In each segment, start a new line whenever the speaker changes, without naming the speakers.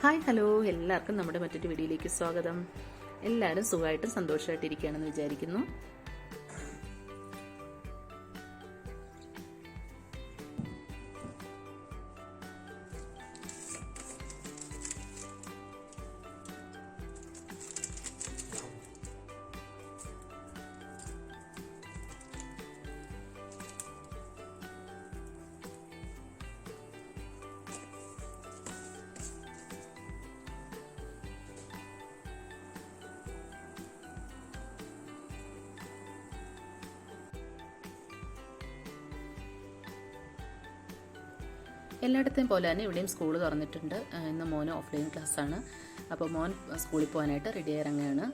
Hi hello, എല്ലാവർക്കും നമ്മുടെ മറ്റൊരു വീഡിയോയിലേക്ക് സ്വാഗതം. എല്ലാവരും സുഖമായിട്ടും സന്തോഷമായിട്ടിരിക്കുകയാണെന്ന് വിചാരിക്കുന്നു. എല്ലായിടത്തെയും പോലെ തന്നെ ഇവിടെയും സ്കൂൾ തുറന്നിട്ടുണ്ട്. ഇന്ന് മോന് ഓഫ്ലൈൻ ക്ലാസ്സാണ്. അപ്പോൾ മോൻ സ്കൂളിൽ പോകാനായിട്ട് റെഡി ഇറങ്ങുകയാണ്.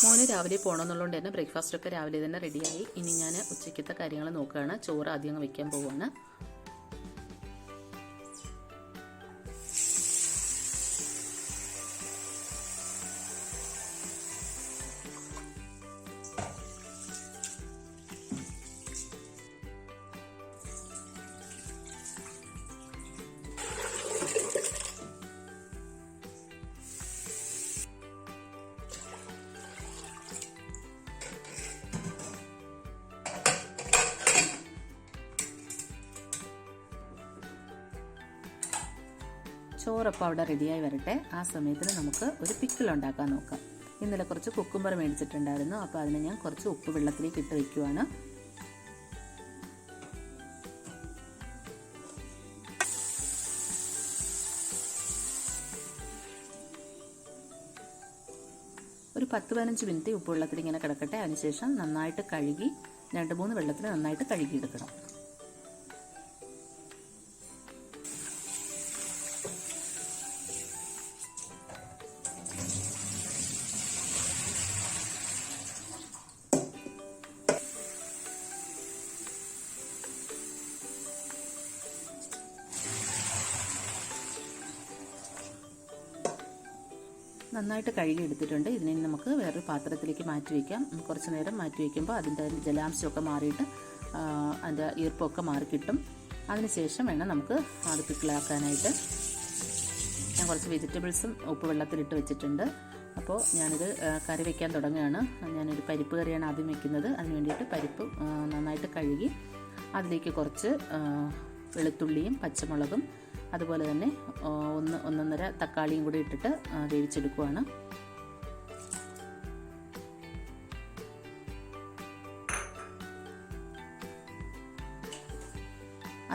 മോന് രാവിലെ പോകണമെന്നുള്ളതുകൊണ്ട് തന്നെ ബ്രേക്ക്ഫാസ്റ്റൊക്കെ രാവിലെ തന്നെ റെഡിയായി. ഇനി ഞാൻ ഉച്ചയ്ക്കത്തെ കാര്യങ്ങൾ നോക്കുകയാണ്. ചോറ് ആദ്യം വയ്ക്കാൻ പോവുകയാണ്. ചോറപ്പം അവിടെ റെഡിയായി വരട്ടെ. ആ സമയത്തിന് നമുക്ക് ഒരു പിക്കിൾ ഉണ്ടാക്കാൻ നോക്കാം. ഇന്നലെ കുറച്ച് കുക്കുംബർ മേടിച്ചിട്ടുണ്ടായിരുന്നു. അപ്പോൾ അതിന് ഞാൻ കുറച്ച് ഉപ്പ് വെള്ളത്തിലേക്ക് ഇട്ട് വയ്ക്കുവാണ്. ഒരു 10-15 മിനിറ്റ് ഉപ്പ് വെള്ളത്തിൽ ഇങ്ങനെ കിടക്കട്ടെ. അതിനുശേഷം നന്നായിട്ട് കഴുകി 2-3 വെള്ളത്തിൽ നന്നായിട്ട് കഴുകിയെടുക്കണം. നന്നായിട്ട് കഴുകി എടുത്തിട്ടുണ്ട്. ഇതിനെ നമുക്ക് വേറൊരു പാത്രത്തിലേക്ക് മാറ്റി വയ്ക്കാം. കുറച്ച് നേരം മാറ്റി വയ്ക്കുമ്പോൾ അതിൻ്റെ ജലാംശമൊക്കെ മാറിയിട്ട് അതിൻ്റെ ഈർപ്പമൊക്കെ മാറിക്കിട്ടും. അതിനുശേഷം വേണം നമുക്ക് അത് പിക്കിളാക്കാനായിട്ട്. ഞാൻ കുറച്ച് വെജിറ്റബിൾസും ഉപ്പ് വെള്ളത്തിലിട്ട് വെച്ചിട്ടുണ്ട്. അപ്പോൾ ഞാനിത് കറി വയ്ക്കാൻ തുടങ്ങുകയാണ്. ഞാനൊരു പരിപ്പ് കറിയാണ് ആദ്യം വയ്ക്കുന്നത്. അതിന് വേണ്ടിയിട്ട് പരിപ്പ് നന്നായിട്ട് കഴുകി അതിലേക്ക് കുറച്ച് വെളുത്തുള്ളിയും പച്ചമുളകും അതുപോലെ തന്നെ 1-1.5 തക്കാളിയും കൂടി ഇട്ടിട്ട് വേവിച്ചെടുക്കുവാണ്.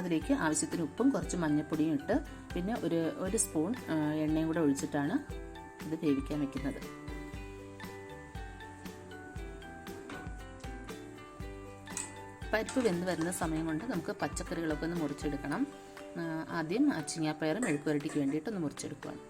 അതിലേക്ക് ആവശ്യത്തിന് ഉപ്പും കുറച്ച് മഞ്ഞൾപ്പൊടിയും ഇട്ട് പിന്നെ ഒരു സ്പൂൺ എണ്ണയും കൂടെ ഒഴിച്ചിട്ടാണ് ഇത് വേവിക്കാൻ വെക്കുന്നത്. പരിപ്പ് വെന്ത് വരുന്ന സമയം കൊണ്ട് നമുക്ക് പച്ചക്കറികളൊക്കെ ഒന്ന് മുറിച്ചെടുക്കണം. ആദ്യം അച്ചിങ്ങാപ്പയറും മെഴുക്കുവരട്ടിക്ക് വേണ്ടിയിട്ട് ഒന്ന് മുറിച്ചെടുക്കുകയാണ്.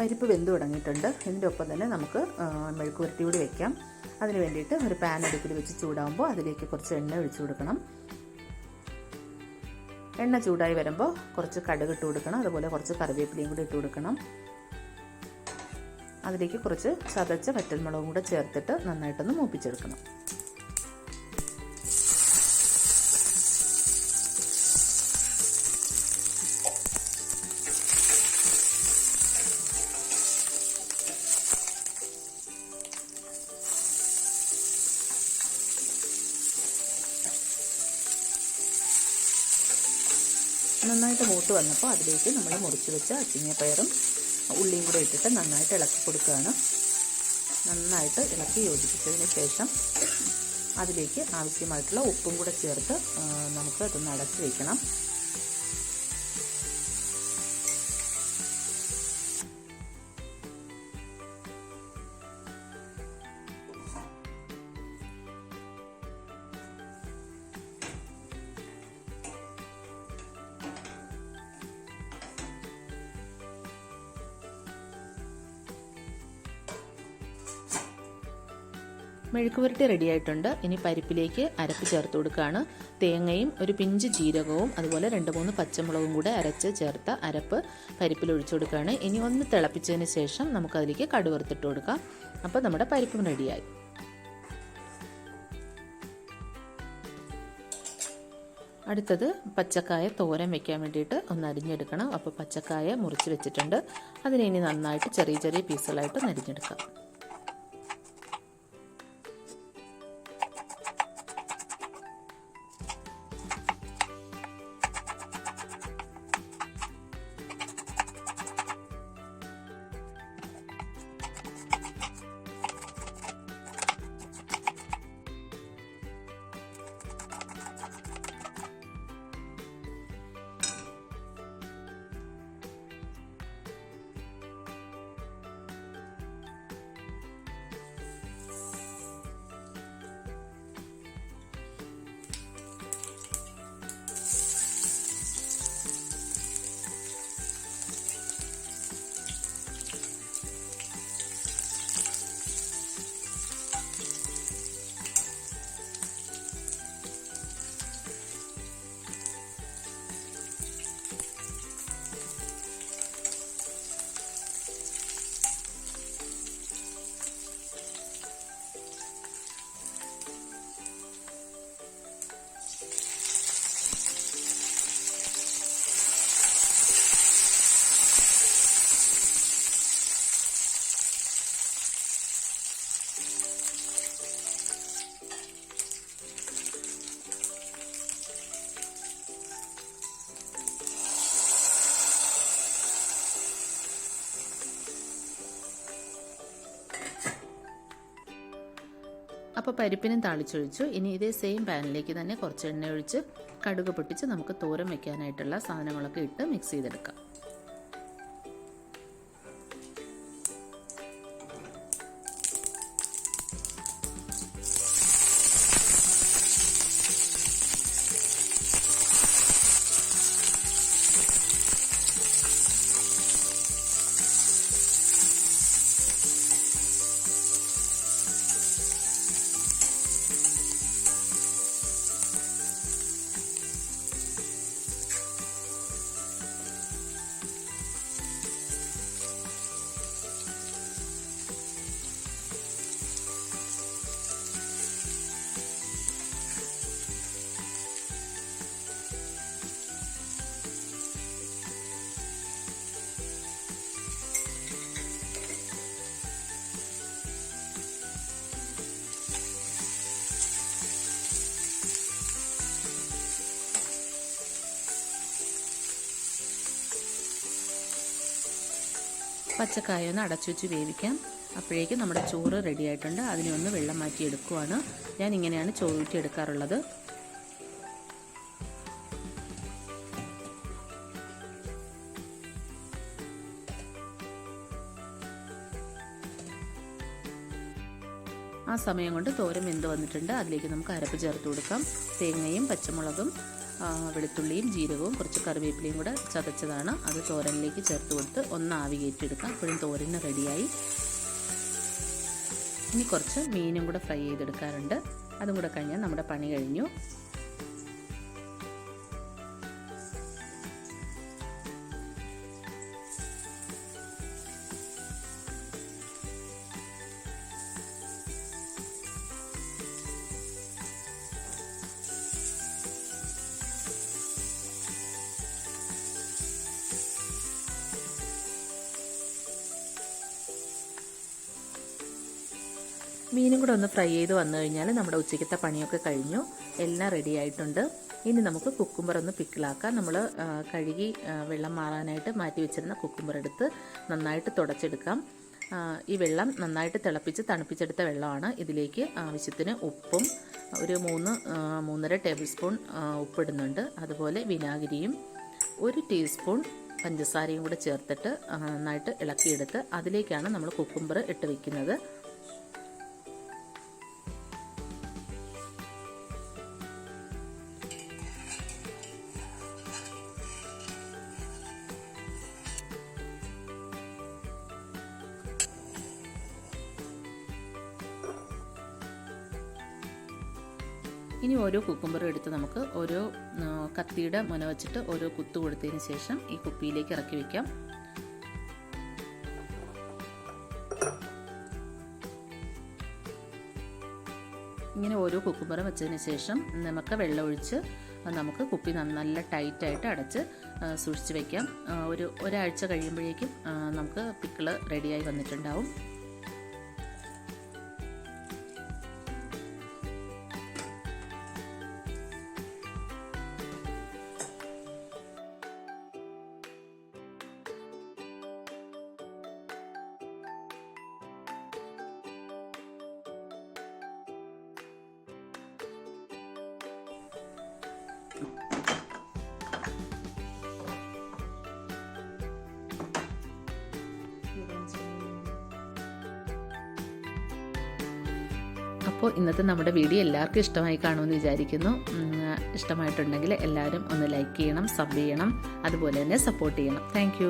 പരിപ്പ് വെന്ത് തുടങ്ങിയിട്ടുണ്ട്. ഇതിൻ്റെ ഒപ്പം തന്നെ നമുക്ക് മെഴുക്കുവരട്ടി കൂടി വയ്ക്കാം. അതിന് വേണ്ടിയിട്ട് ഒരു പാൻ അടുപ്പിൽ വെച്ച് ചൂടാകുമ്പോൾ അതിലേക്ക് കുറച്ച് എണ്ണ ഒഴിച്ചു കൊടുക്കണം. എണ്ണ ചൂടായി വരുമ്പോൾ കുറച്ച് കടുക് ഇട്ട് കൊടുക്കണം. അതുപോലെ കുറച്ച് കറിവേപ്പിലയും കൂടി ഇട്ട് കൊടുക്കണം. അതിലേക്ക് കുറച്ച് ചതച്ച വറ്റൽമുളകും കൂടെ ചേർത്തിട്ട് നന്നായിട്ടൊന്ന് മൂപ്പിച്ചെടുക്കണം. നന്നായിട്ട് മൂത്ത് വന്നപ്പോൾ അതിലേക്ക് നമ്മൾ മുറിച്ച് വെച്ച അച്ചിങ്ങപ്പയറും ഉള്ളിയും കൂടെ ഇട്ടിട്ട് നന്നായിട്ട് ഇളക്കി കൊടുക്കുകയാണ്. നന്നായിട്ട് ഇളക്കി യോജിപ്പിച്ചതിന് ശേഷം അതിലേക്ക് ആവശ്യമായിട്ടുള്ള ഉപ്പും കൂടെ ചേർത്ത് നമുക്ക് അതൊന്ന് അടച്ച് വയ്ക്കണം. മെഴുക്കുപുരട്ടി റെഡി ആയിട്ടുണ്ട്. ഇനി പരിപ്പിലേക്ക് അരപ്പ് ചേർത്ത് കൊടുക്കുകയാണ്. തേങ്ങയും ഒരു പിഞ്ച് ജീരകവും അതുപോലെ 2-3 പച്ചമുളകും കൂടെ അരച്ച് ചേർത്ത അരപ്പ് പരിപ്പിൽ ഒഴിച്ചു കൊടുക്കുകയാണ്. ഇനി ഒന്ന് തിളപ്പിച്ചതിന് ശേഷം നമുക്കതിലേക്ക് കടുക് വറുത്തിട്ട് കൊടുക്കാം. അപ്പോൾ നമ്മുടെ പരിപ്പും റെഡിയായി. അടുത്തത് പച്ചക്കായ തോരൻ വെക്കാൻ വേണ്ടിയിട്ട് ഒന്ന് അരിഞ്ഞെടുക്കണം. അപ്പോൾ പച്ചക്കായ മുറിച്ച് വെച്ചിട്ടുണ്ട്. അതിനെ ഇനി നന്നായിട്ട് ചെറിയ ചെറിയ പീസുകളായിട്ട് അരിഞ്ഞെടുക്കാം. അപ്പോൾ പരിപ്പിനും താളിച്ചൊഴിച്ചു. ഇനി ഇതേ സെയിം പാനിലേക്ക് തന്നെ കുറച്ച് എണ്ണ ഒഴിച്ച് കടുക് പൊട്ടിച്ച് നമുക്ക് തോരൻ വെക്കാനായിട്ടുള്ള സാധനങ്ങളൊക്കെ ഇട്ട് മിക്സ് ചെയ്തെടുക്കാം. പച്ചക്കായ ഒന്ന് അടച്ചു വെച്ച് വേവിക്കാം. അപ്പോഴേക്കും നമ്മുടെ ചോറ് റെഡി ആയിട്ടുണ്ട്. അതിനെ ഒന്ന് വെള്ളം മാറ്റി എടുക്കുവാണ്. ഞാൻ ഇങ്ങനെയാണ് ചോറ് ഊറ്റി എടുക്കാറുള്ളത്. ആ സമയം കൊണ്ട് തോരൻ വെന്ത് വന്നിട്ടുണ്ട്. അതിലേക്ക് നമുക്ക് അരപ്പ് ചേർത്ത് കൊടുക്കാം. തേങ്ങയും പച്ചമുളകും വെളുത്തുള്ളിയും ജീരകവും കുറച്ച് കറിവേപ്പിലയും കൂടെ ചതച്ചതാണ്. അത് തോരനിലേക്ക് ചേർത്ത് കൊടുത്ത് ഒന്ന് ആവി കയറ്റിയെടുക്കാം. അപ്പോഴും തോരന് റെഡിയായി. ഇനി കുറച്ച് മീനും കൂടെ ഫ്രൈ ചെയ്തെടുക്കാറുണ്ട്. അതും കൂടെ കഴിഞ്ഞാൽ നമ്മുടെ പണി കഴിഞ്ഞു. മീനും കൂടെ ഒന്ന് ഫ്രൈ ചെയ്ത് വന്നു കഴിഞ്ഞാൽ നമ്മുടെ ഉച്ചയ്ക്കത്തെ പണിയൊക്കെ കഴിഞ്ഞു. എല്ലാം റെഡി ആയിട്ടുണ്ട്. ഇനി നമുക്ക് കുക്കുംബർ ഒന്ന് പിക്കിളാക്കാം. നമ്മൾ കഴുകി വെള്ളം മാറാനായിട്ട് മാറ്റി വെച്ചിരുന്ന കുക്കുംബർ എടുത്ത് നന്നായിട്ട് തുടച്ചെടുക്കാം. ഈ വെള്ളം നന്നായിട്ട് തിളപ്പിച്ച് തണുപ്പിച്ചെടുത്ത വെള്ളമാണ്. ഇതിലേക്ക് ആവശ്യത്തിന് ഉപ്പും ഒരു 3-3.5 ടേബിൾ സ്പൂൺ ഉപ്പിടുന്നുണ്ട്. അതുപോലെ വിനാഗിരിയും 1 ടീസ്പൂൺ പഞ്ചസാരയും കൂടെ ചേർത്തിട്ട് നന്നായിട്ട് ഇളക്കിയെടുത്ത് അതിലേക്കാണ് നമ്മൾ കുക്കുംബർ ഇട്ട് വയ്ക്കുന്നത്. ഇനി ഓരോ കുക്കുംബറും എടുത്ത് നമുക്ക് ഓരോ കത്തിയുടെ മുന വെച്ചിട്ട് ഓരോ കുത്തു കൊടുത്തതിന് ശേഷം ഈ കുപ്പിയിലേക്ക് ഇറക്കി വയ്ക്കാം. ഇങ്ങനെ ഓരോ കുക്കുംബറും വെച്ചതിന് ശേഷം നമുക്ക് വെള്ളം ഒഴിച്ച് നമുക്ക് കുപ്പി നല്ല ടൈറ്റായിട്ട് അടച്ച് സൂക്ഷിച്ച് വയ്ക്കാം. ഒരാഴ്ച കഴിയുമ്പോഴേക്കും നമുക്ക് പിക്കിള് റെഡിയായി വന്നിട്ടുണ്ടാവും. അപ്പോൾ ഇന്നത്തെ നമ്മുടെ വീഡിയോ എല്ലാവർക്കും ഇഷ്ടമായി കാണുമെന്ന് വിചാരിക്കുന്നു. ഇഷ്ടമായിട്ടുണ്ടെങ്കിൽ എല്ലാവരും ഒന്ന് ലൈക്ക് ചെയ്യണം, സബ് ചെയ്യണം, അതുപോലെ തന്നെ സപ്പോർട്ട് ചെയ്യണം. താങ്ക്